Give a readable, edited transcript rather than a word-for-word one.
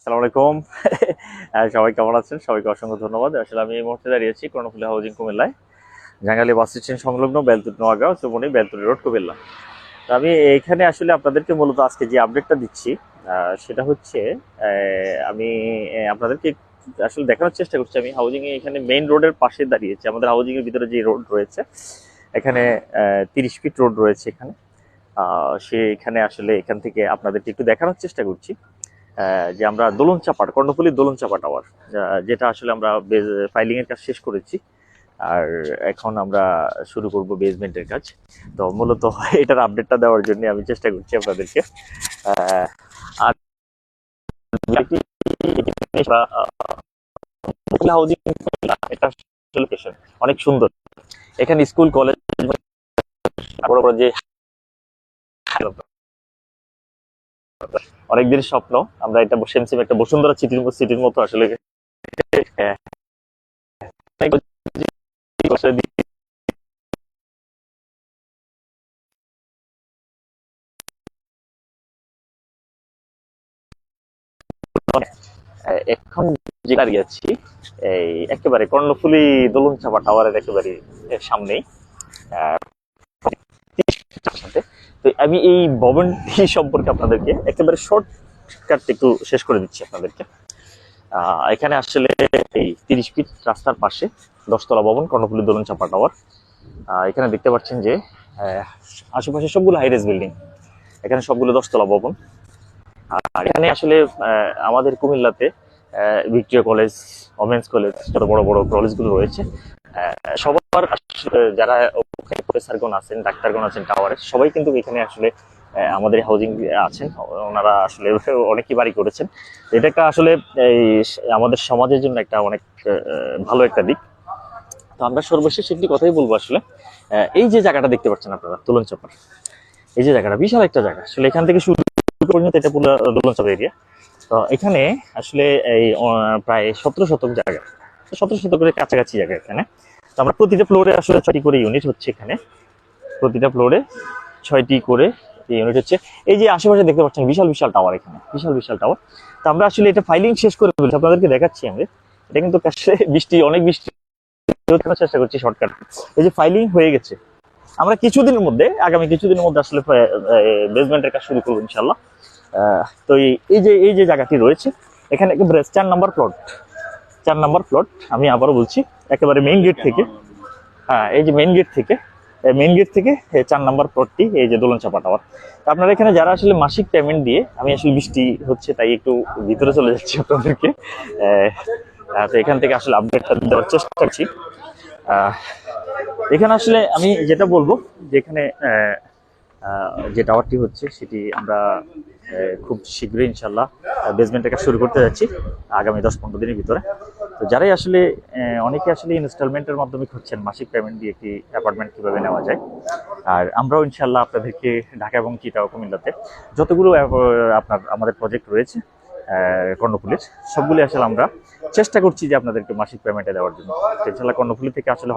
আসসালামু আলাইকুম। সবাই কেমন আছেন? সবাইকে অসংখ্য ধন্যবাদ। আসলে আমি এই মুহূর্তে দাঁড়িয়েছি কর্ণফুলী হাউজিং কুমিল্লায়, জাঙ্গালী বাস স্টেশন সংলগ্ন বেলতুট নোয়াগাঁও চৌমনি বেলতুটি রোড কুমিল্লা। তো আমি এইখানে আসলে আপনাদেরকে মূলত আজকে যে আপডেটটা দিচ্ছি সেটা হচ্ছে আমি আপনাদেরকে আসলে দেখানোর চেষ্টা করছি। আমি হাউজিং এ এখানে মেইন রোডের পাশে দাঁড়িয়েছি। আমাদের হাউজিং এর ভিতরে যে রোড রয়েছে এখানে 30 ফিট রোড রয়েছে এখানে। এখানে আসলে এখান থেকে আপনাদেরকে একটু দেখানোর চেষ্টা করছি যে আমরা দোলন চাপার কর্ণফুলী দোলন চাপা টাওয়ার, যেটা আসলে আমরা ফাইলিং এর কাজ শেষ করেছি আর এখন আমরা শুরু করব বেসমেন্টের কাজ। তো মূলত এটার আপডেটটা দেওয়ার জন্য আমি চেষ্টা করছি আপনাদেরকে। আর হাউজিং এটা লোকেশন অনেক সুন্দর। এখানে স্কুল কলেজ বড় বড় যে অনেকদিন স্বপ্ন, আমরা এটা সেম একটা বসুন্ধরা সিটির মতো আসলে এখন যে দাঁড়িয়ে আছি এই একেবারে কর্ণফুলী দোলন চাপা টাওয়ারের একেবারে সামনেই। সাথে তো আমি এই ভবনটি সম্পর্কে আপনাদেরকে একেবারে শর্টকাট একটু শেষ করে দিচ্ছি আপনাদেরকে। এখানে আসলে এই 30 ফিট রাস্তার পাশে 10 তলা ভবন কর্ণফুলী দোলন চাপা টাওয়ার। এখানে দেখতে পাচ্ছেন যে আশেপাশে সবগুলো হাইরেজ বিল্ডিং, এখানে সবগুলো 10 তলা ভবন। আর এখানে আসলে আমাদের কুমিল্লাতে ভিক্টোরিয়া কলেজ, ওমেন্স কলেজ, যত বড় বড় কলেজগুলো রয়েছে সবার যারা প্রফেসরগণ আছেন, ডাক্তারগণ আছেন টাওয়ারে, সবাই কিন্তু এখানে আসলে আমাদের হাউজিং আছেন। ওনারা আসলে অনেকই বাড়ি করেছেন। এটা একটা আসলে এই আমাদের সমাজের জন্য একটা অনেক ভালো একটা দিক। তো আমরা সর্বশেষ একটি কথাই বলবো আসলে, এই যে জায়গাটা দেখতে পাচ্ছেন আপনারা দোলন চাপার, এই যে জায়গাটা বিশাল একটা জায়গা। আসলে এখান থেকে শুরু পর্যন্ত এটা পুরো দোলন চাপা এরিয়া। তো এখানে আসলে এই প্রায় 17 শতক জায়গা, 17 শতকের কাছাকাছি জায়গা এখানে। তো আমরা প্রতিটা ফ্লোরে আসলে 6টি করে ইউনিট হচ্ছে এখানে, প্রতিটা ফ্লোরে 6টি করে ইউনিট হচ্ছে। এই যে আশেপাশে দেখতে পাচ্ছেন বিশাল বিশাল টাওয়ার, এখানে বিশাল বিশাল টাওয়ার। তো আমরা আসলে এটা ফাইলিং শেষ করে বলছি আপনাদেরকে দেখাচ্ছি। আমরা এটা কিন্তু অনেক বৃষ্টি চেষ্টা করছি শর্টকাট। এই যে ফাইলিং হয়ে গেছে, আমরা আগামী কিছুদিনের মধ্যে আসলে বেসমেন্টের কাজ শুরু করবো ইনশাল্লাহ। তো এই যে জায়গাটি রয়েছে এখানে একেবারে 4 নম্বর প্লট। আমি আবারও বলছি একেবারে মেইন গেট থেকে, এই যে মেইন গেট থেকে 4 নম্বর প্লটটি এই যে দোলন চাপা টাওয়ার। আপনারা এখানে যারা আসলে মাসিক পেমেন্ট দিয়ে, আমি আসলে বৃষ্টি হচ্ছে তাই একটু ভিতরে চলে যাচ্ছি আপনাদেরকে। তো এখান থেকে আসলে আপডেটটা দেওয়ার চেষ্টা করছি। এখানে আসলে আমি যেটা বলবো যে এখানে যে টাওয়ারটি হচ্ছে সেটি আমরা খুব শীঘ্রই ইনশাল্লাহ বেসমেন্টের কাজ শুরু করতে যাচ্ছি আগামী 10-15 দিনের ভিতরে। তো যারাই আসলে অনেকে আসলে ইনস্টলমেন্টের মাধ্যমে খুঁজছেন মাসিক পেমেন্ট দিয়ে একটি অ্যাপার্টমেন্ট কিভাবে নেওয়া যায়, আর আমরাও ইনশাল্লাহ আপনাদেরকে ঢাকা এবং চিটাগং কুমিল্লাতে যতগুলো আমাদের প্রজেক্ট রয়েছে কর্ণফুলীর, সবগুলি আসলে আমরা চেষ্টা করছি যে আপনাদেরকে মাসিক পেমেন্টে দেওয়ার জন্য। ইনশাল্লাহ কর্ণফুলী থেকে আসলে